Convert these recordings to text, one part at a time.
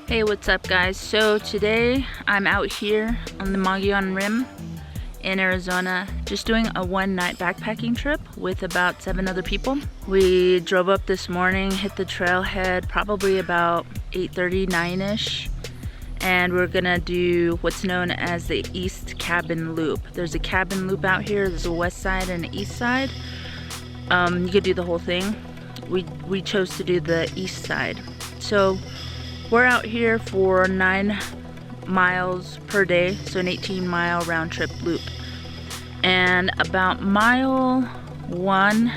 Hey, what's up guys? So today I'm out here on the Mogollon Rim in Arizona just doing a one-night backpacking trip with about 7 other people. We drove up this morning, hit the trailhead probably about 8:30, 9-ish, and we're gonna do what's known as the East Cabin Loop. There's a cabin loop out here. There's a west side and an east side. You could do the whole thing. We chose to do the east side. So we're out here for 9 miles per day, so an 18-mile round trip loop. And about mile 1,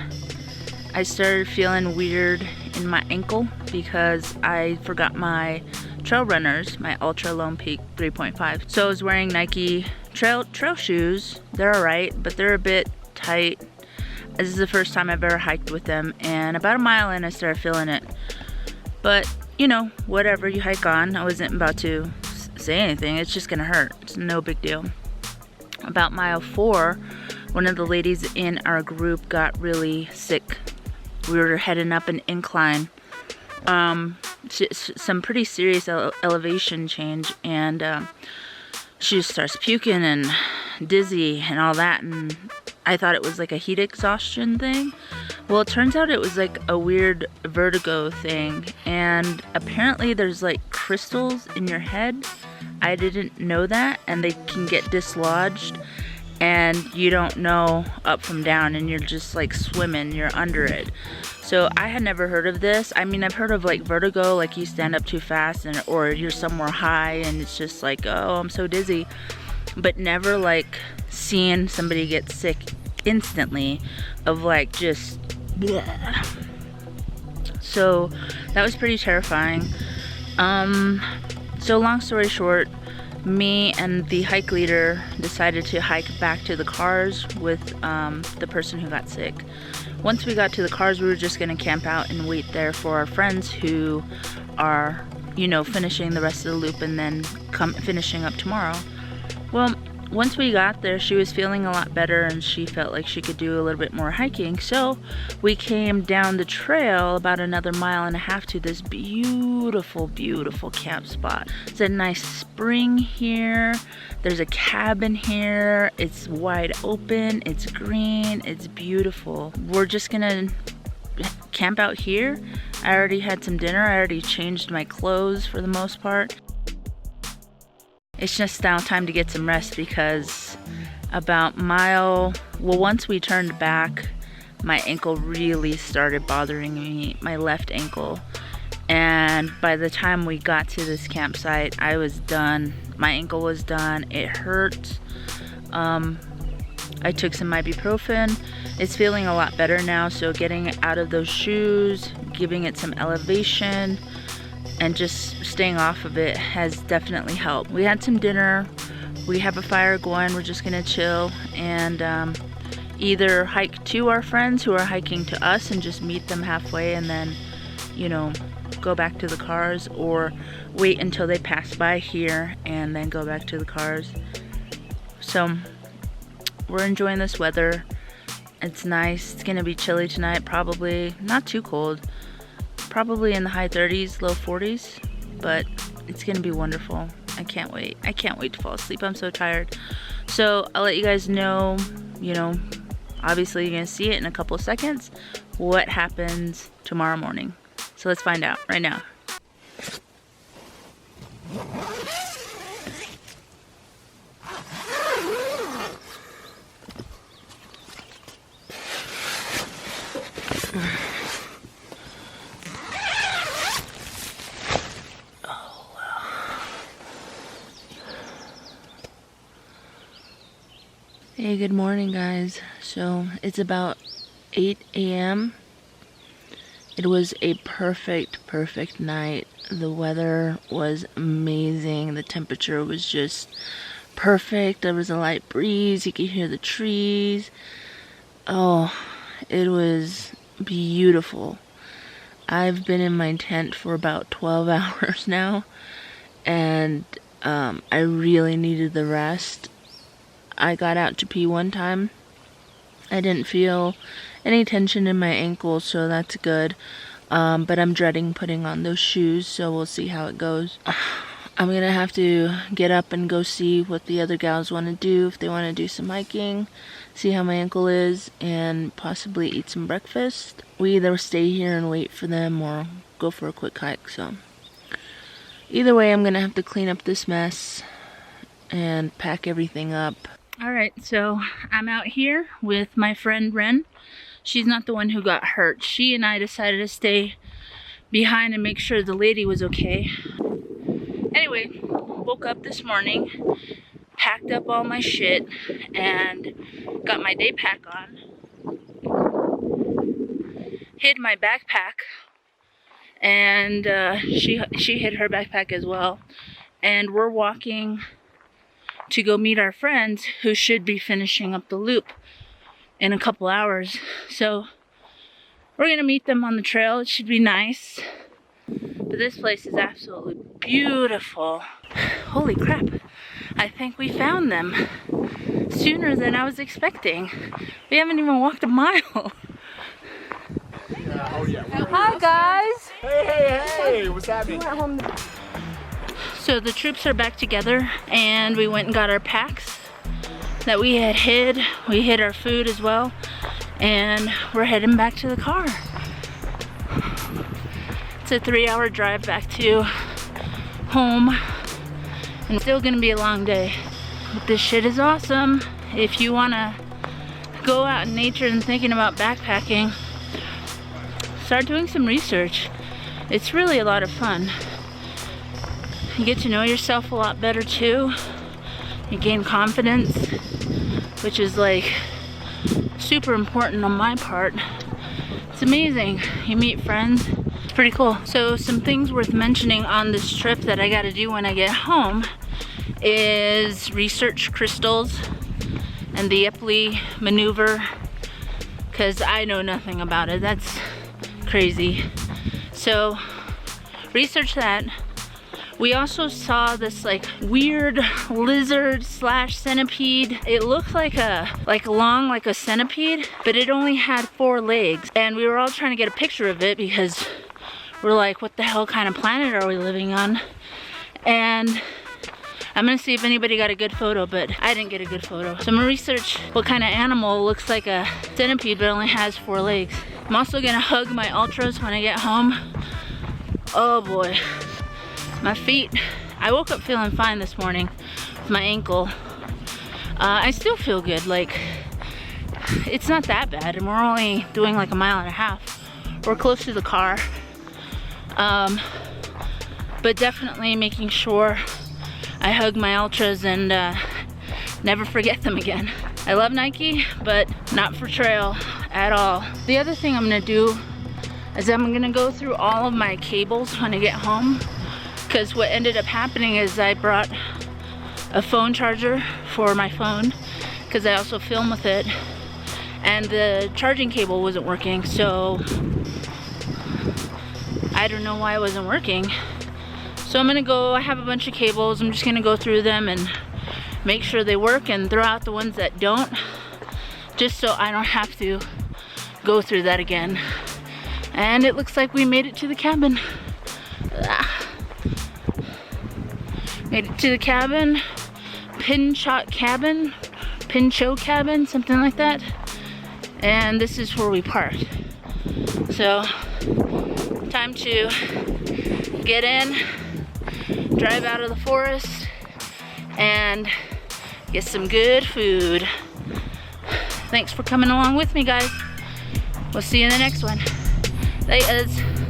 I started feeling weird in my ankle because I forgot my trail runners, my Ultra Lone Peak 3.5. So I was wearing Nike trail shoes. They're alright, but they're a bit tight. This is the first time I've ever hiked with them, and about a mile in I started feeling it. But you know, whatever, you hike on. I wasn't about to say anything. It's just gonna hurt. It's no big deal. About mile 4, one of the ladies in our group got really sick. We were heading up an incline. Some pretty serious elevation change, and she just starts puking and dizzy and all that, and I thought it was like a heat exhaustion thing. Well, it turns out it was like a weird vertigo thing, and apparently there's like crystals in your head. I didn't know that, and they can get dislodged, and you don't know up from down, and you're just like swimming, you're under it. So I had never heard of this. I mean, I've heard of like vertigo, like you stand up too fast, and or you're somewhere high and it's just like, oh, I'm so dizzy, but never like seeing somebody get sick instantly of like just bleh. So that was pretty terrifying. So long story short, me and the hike leader decided to hike back to the cars with the person who got sick. Once we got to the cars, we were just gonna camp out and wait there for our friends who are, you know, finishing the rest of the loop and then finishing up tomorrow. Well, once we got there, she was feeling a lot better and she felt like she could do a little bit more hiking. So we came down the trail about another 1.5 miles to this beautiful, beautiful camp spot. It's a nice spring here. There's a cabin here. It's wide open. It's green. It's beautiful. We're just gonna camp out here. I already had some dinner. I already changed my clothes for the most part. It's just now time to get some rest because about once we turned back, my ankle really started bothering me, my left ankle. And by the time we got to this campsite, I was done. My ankle was done. It hurt. I took some ibuprofen. It's feeling a lot better now, so getting out of those shoes, giving it some elevation, and just staying off of it has definitely helped. We had some dinner, we have a fire going, we're just gonna chill and either hike to our friends who are hiking to us and just meet them halfway and then, you know, go back to the cars, or wait until they pass by here and then go back to the cars. So we're enjoying this weather. It's nice. It's gonna be chilly tonight, probably not too cold. Probably in the high 30s, low 40s, but it's gonna be wonderful. I can't wait. I can't wait to fall asleep. I'm so tired. So I'll let you guys know, you know, obviously you're gonna see it in a couple of seconds, what happens tomorrow morning. So let's find out right now. Hey, good morning guys. So it's about 8 a.m. It was a perfect night. The weather was amazing. The temperature was just perfect. There was a light breeze. You could hear the trees. Oh, it was beautiful. I've been in my tent for about 12 hours now, and I really needed the rest. I got out to pee one time. I didn't feel any tension in my ankle, so that's good. but I'm dreading putting on those shoes, so we'll see how it goes. I'm gonna have to get up and go see what the other gals want to do, if they want to do some hiking, see how my ankle is, and possibly eat some breakfast. We either stay here and wait for them or go for a quick hike, so either way I'm gonna have to clean up this mess and pack everything up. Alright, so I'm out here with my friend Ren. She's not the one who got hurt. She and I decided to stay behind and make sure the lady was okay. Anyway, woke up this morning, packed up all my shit, and got my day pack on. Hid my backpack, and she hid her backpack as well. And we're walking to go meet our friends who should be finishing up the loop in a couple hours. So we're gonna meet them on the trail. It should be nice. But this place is absolutely beautiful. Holy crap. I think we found them sooner than I was expecting. We haven't even walked a mile. Hi guys. Hey, what's happening? So the troops are back together and we went and got our packs that we had hid. We hid our food as well, and we're heading back to the car. It's a 3-hour drive back to home, and it's still gonna be a long day. But this shit is awesome. If you wanna go out in nature and thinking about backpacking, start doing some research. It's really a lot of fun. You get to know yourself a lot better too. You gain confidence, which is like super important on my part. It's amazing. You meet friends. It's pretty cool. So some things worth mentioning on this trip that I gotta do when I get home is research crystals and the Epley maneuver, because I know nothing about it. That's crazy. So research that. We also saw this like weird lizard slash centipede. It looked like long like a centipede, but it only had 4 legs. And we were all trying to get a picture of it because we're like, what the hell kind of planet are we living on? And I'm gonna see if anybody got a good photo, but I didn't get a good photo. So I'm gonna research what kind of animal looks like a centipede but only has 4 legs. I'm also gonna hug my ultras when I get home. Oh boy. My feet, I woke up feeling fine this morning with my ankle. I still feel good, like it's not that bad, and we're only doing like 1.5 miles. We're close to the car. But definitely making sure I hug my ultras and never forget them again. I love Nike, but not for trail at all. The other thing I'm gonna do is I'm gonna go through all of my cables when I get home. Because what ended up happening is I brought a phone charger for my phone, because I also film with it, and the charging cable wasn't working, so I don't know why it wasn't working. So I'm gonna go, I have a bunch of cables, I'm just gonna go through them and make sure they work and throw out the ones that don't, just so I don't have to go through that again. And it looks like we made it to the cabin. Made it to the cabin, Pinchot cabin, Pinchot cabin, something like that. And this is where we parked. So, time to get in, drive out of the forest, and get some good food. Thanks for coming along with me, guys. We'll see you in the next one. Laters.